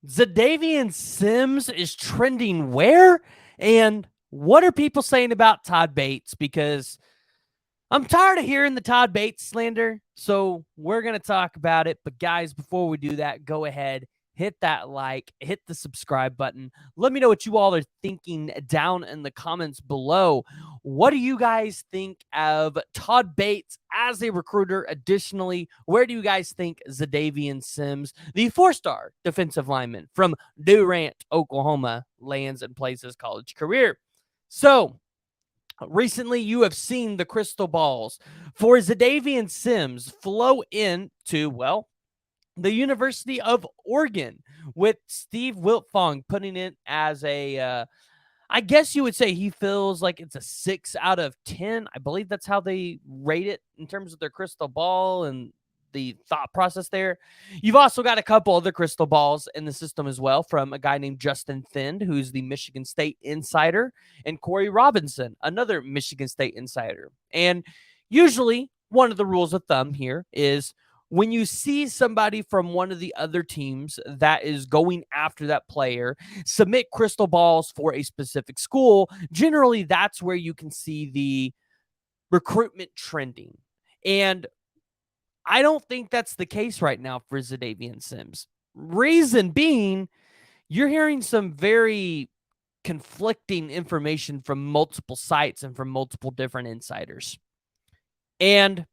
Xadavien Sims is trending where? And what are people saying about Todd Bates? Because I'm tired of hearing the Todd Bates slander, so we're going to talk about it. But guys, before we do that, go ahead, hit that like, hit the subscribe button. Let me know what you all are thinking down in the comments below. What do you guys think of Todd Bates as a recruiter? Additionally, where do you guys think Xadavien Sims, the 4-star defensive lineman from Durant, Oklahoma, lands and plays his college career? So, recently, you have seen the crystal balls for Xadavien Sims flow into, well, the University of Oregon, with Steve Wiltfong putting it as a, I guess you would say he feels like it's a 6 out of 10. I believe that's how they rate it in terms of their crystal ball and the thought process there. You've also got a couple other crystal balls in the system as well, from a guy named Justin Thind, who's the Michigan State insider, and Corey Robinson, another Michigan State insider. And usually one of the rules of thumb here is when you see somebody from one of the other teams that is going after that player submit crystal balls for a specific school, generally that's where you can see the recruitment trending. And I don't think that's the case right now for Xadavien Sims. Reason being, you're hearing some very conflicting information from multiple sites and from multiple different insiders. And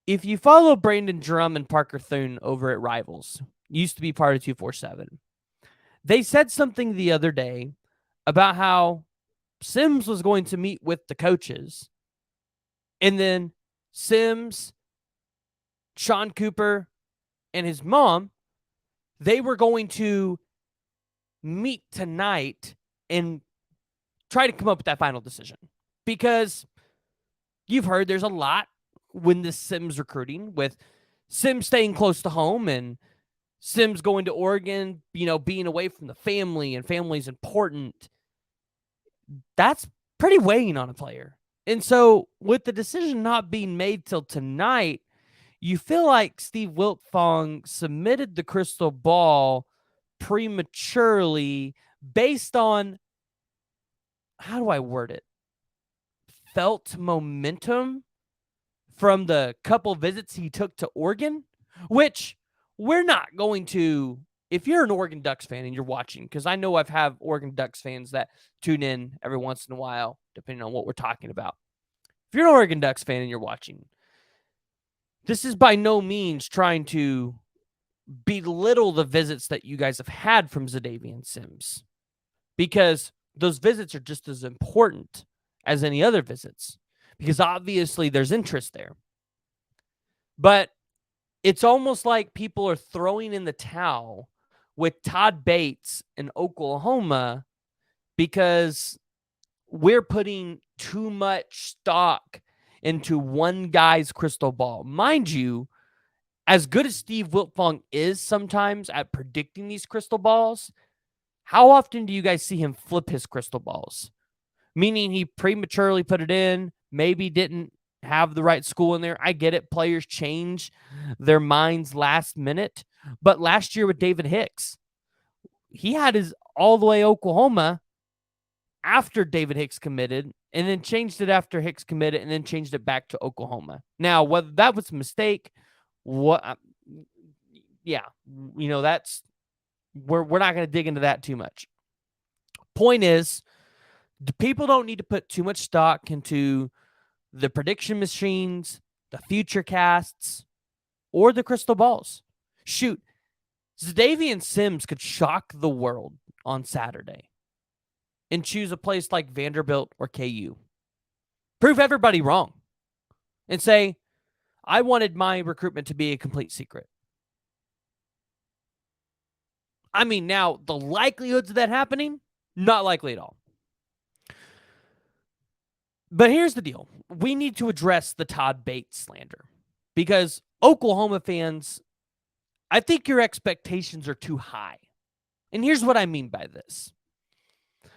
if you follow Brandon Drum and Parker Thune over at Rivals, used to be part of 247, they said something the other day about how Sims was going to meet with the coaches, and then Sims, Sean Cooper, and his mom, they were going to meet tonight and try to come up with that final decision. Because you've heard there's a lot when this Sims recruiting, with Sims staying close to home and Sims going to Oregon, being away from the family, and family's important. That's pretty weighing on a player. And so with the decision not being made till tonight, you feel like Steve Wiltfong submitted the crystal ball prematurely based on, how do I word it? Felt momentum from the couple visits he took to Oregon, which we're not going to, if you're an Oregon Ducks fan and you're watching, because I know I've had Oregon Ducks fans that tune in every once in a while, depending on what we're talking about. If you're an Oregon Ducks fan and you're watching, this is by no means trying to belittle the visits that you guys have had from Xadavien Sims, because those visits are just as important as any other visits, because obviously there's interest there. But it's almost like people are throwing in the towel with Todd Bates in Oklahoma because we're putting too much stock into one guy's crystal ball. Mind you, as good as Steve Wiltfong is sometimes at predicting these crystal balls, how often do you guys see him flip his crystal balls? Meaning he prematurely put it in, maybe didn't have the right school in there. I get it. Players change their minds last minute. But last year with David Hicks, he had his all the way Oklahoma after David Hicks committed, and then changed it after Hicks committed, and then changed it back to Oklahoma. Now, whether that was a mistake, that's, we're not going to dig into that too much. Point is, people don't need to put too much stock into the prediction machines, the future casts, or the crystal balls. Shoot, Xadavien Sims could shock the world on Saturday and choose a place like Vanderbilt or KU. Prove everybody wrong and say, I wanted my recruitment to be a complete secret. I mean, now, the likelihoods of that happening, not likely at all. But here's the deal. We need to address the Todd Bates slander, because Oklahoma fans, I think your expectations are too high. And here's what I mean by this.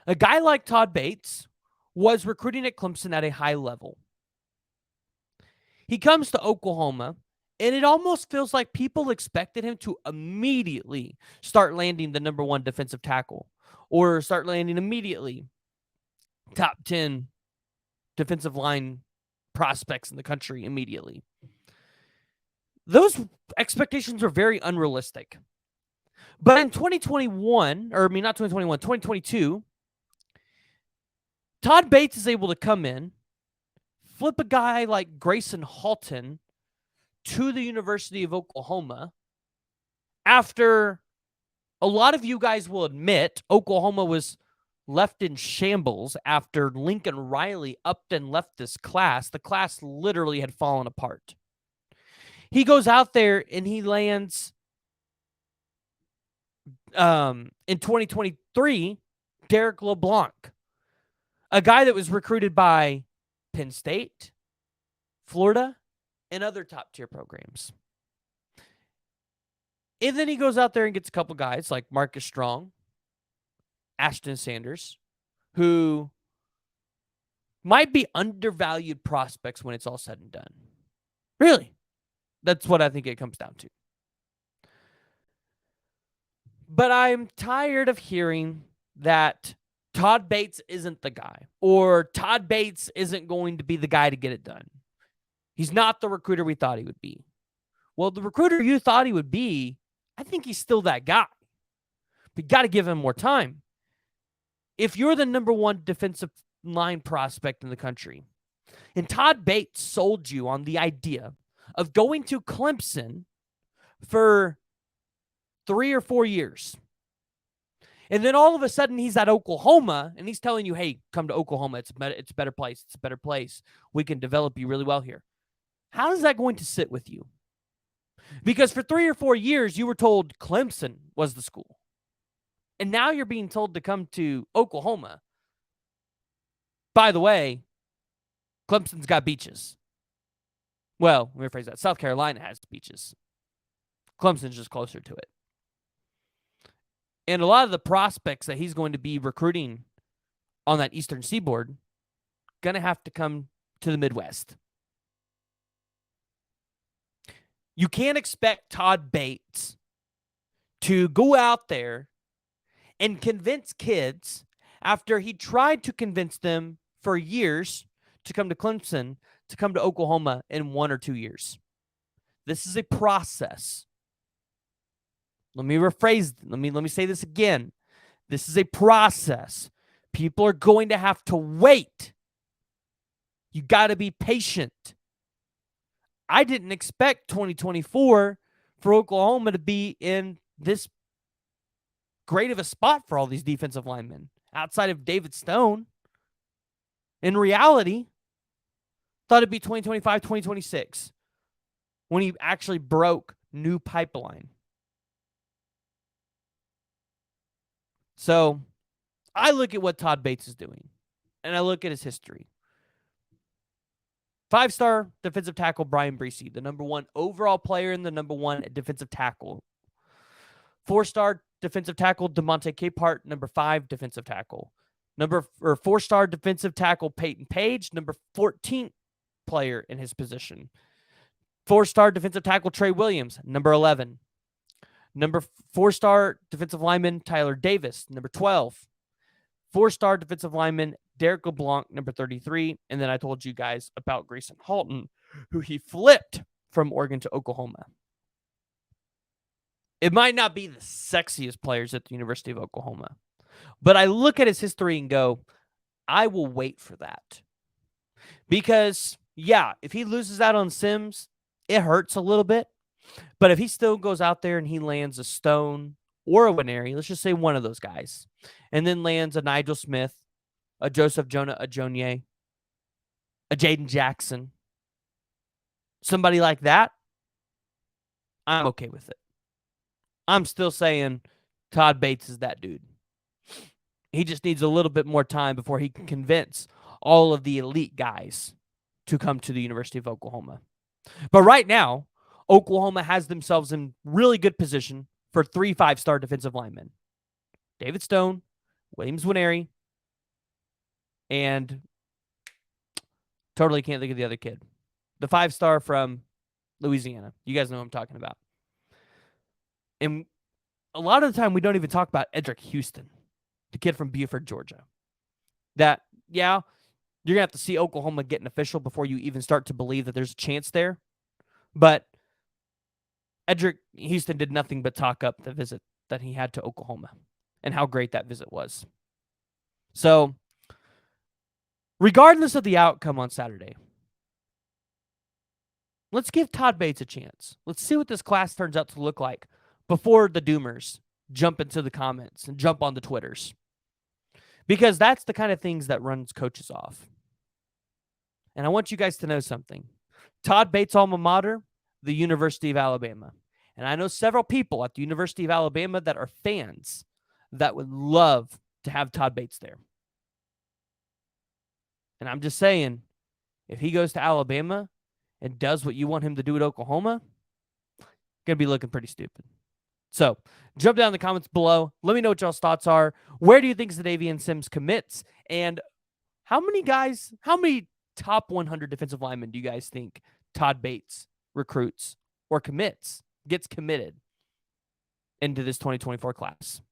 A guy like Todd Bates was recruiting at Clemson at a high level. He comes to Oklahoma And it almost feels like people expected him to immediately start landing the number 1 defensive tackle or start landing immediately top 10 defensive line prospects in the country immediately. Those expectations are very unrealistic. But in 2021, or I mean, not 2021, 2022, Todd Bates is able to come in, flip a guy like Grayson Halton to the University of Oklahoma after a lot of you guys will admit Oklahoma was left in shambles after Lincoln Riley upped and left this class. The class literally had fallen apart. He goes out there and he lands in 2023, Derek LeBlanc, a guy that was recruited by Penn State, Florida, and other top-tier programs. And then he goes out there and gets a couple guys like Marcus Strong, Ashton Sanders, who might be undervalued prospects when it's all said and done. Really. That's what I think it comes down to. But I'm tired of hearing that Todd Bates isn't the guy, or Todd Bates isn't going to be the guy to get it done. He's not the recruiter we thought he would be. Well, the recruiter you thought he would be, I think he's still that guy. But you got to give him more time. If you're the number 1 defensive line prospect in the country, and Todd Bates sold you on the idea of going to Clemson for 3 or 4 years, and then all of a sudden he's at Oklahoma and he's telling you, hey, come to Oklahoma. It's a better place. It's a better place. We can develop you really well here. How is that going to sit with you? Because for 3 or 4 years, you were told Clemson was the school. And now you're being told to come to Oklahoma. By the way, Clemson's got beaches. Well, let me rephrase that. South Carolina has beaches. Clemson's just closer to it. And a lot of the prospects that he's going to be recruiting on that Eastern Seaboard going to have to come to the Midwest. You can't expect Todd Bates to go out there and convince kids after he tried to convince them for years to come to Clemson, to come to Oklahoma in 1 or 2 years. This is a process. Let me rephrase. Let me say this again. This is a process. People are going to have to wait. You got to be patient. I didn't expect 2024 for Oklahoma to be in this great of a spot for all these defensive linemen outside of David Stone. In reality, thought it'd be 2025, 2026 when he actually broke new pipeline. So I look at what Todd Bates is doing, and I look at his history. 5-star defensive tackle Brian Breesy, the number 1 overall player and the number 1 defensive tackle. 4-star defensive tackle DeMonte Capehart, number 5 defensive tackle. 4-star defensive tackle Peyton Page, number 14 player in his position. 4-star defensive tackle Trey Williams, number 11. Number 4-star defensive lineman Tyler Davis, number 12. 4-star defensive lineman Derek LeBlanc, number 33. And then I told you guys about Grayson Halton, who he flipped from Oregon to Oklahoma. It might not be the sexiest players at the University of Oklahoma, but I look at his history and go, I will wait for that. Because, yeah, if he loses out on Sims, it hurts a little bit. But if he still goes out there and he lands a Stone or a Winery, let's just say one of those guys, and then lands a Nigel Smith, a Joseph Jonah Ajonye, a Jaden Jackson, somebody like that, I'm okay with it. I'm still saying Todd Bates is that dude. He just needs a little bit more time before he can convince all of the elite guys to come to the University of Oklahoma. But right now, Oklahoma has themselves in really good position for 3 5-star defensive linemen. David Stone, Williams Winery, and totally can't think of the other kid. The 5-star from Louisiana. You guys know what I'm talking about. And a lot of the time, we don't even talk about Edric Houston, the kid from Buford, Georgia. That, yeah, you're going to have to see Oklahoma get an official before you even start to believe that there's a chance there. But Edric Houston did nothing but talk up the visit that he had to Oklahoma and how great that visit was. So, regardless of the outcome on Saturday, let's give Todd Bates a chance. Let's see what this class turns out to look like before the doomers jump into the comments and jump on the Twitters. Because that's the kind of things that runs coaches off. And I want you guys to know something. Todd Bates' alma mater, the University of Alabama. And I know several people at the University of Alabama that are fans that would love to have Todd Bates there. And I'm just saying, if he goes to Alabama and does what you want him to do at Oklahoma, going to be looking pretty stupid. So jump down in the comments below. Let me know what y'all's thoughts are. Where do you think Xadavien Sims commits? And how many top 100 defensive linemen do you guys think Todd Bates recruits or gets committed into this 2024 class?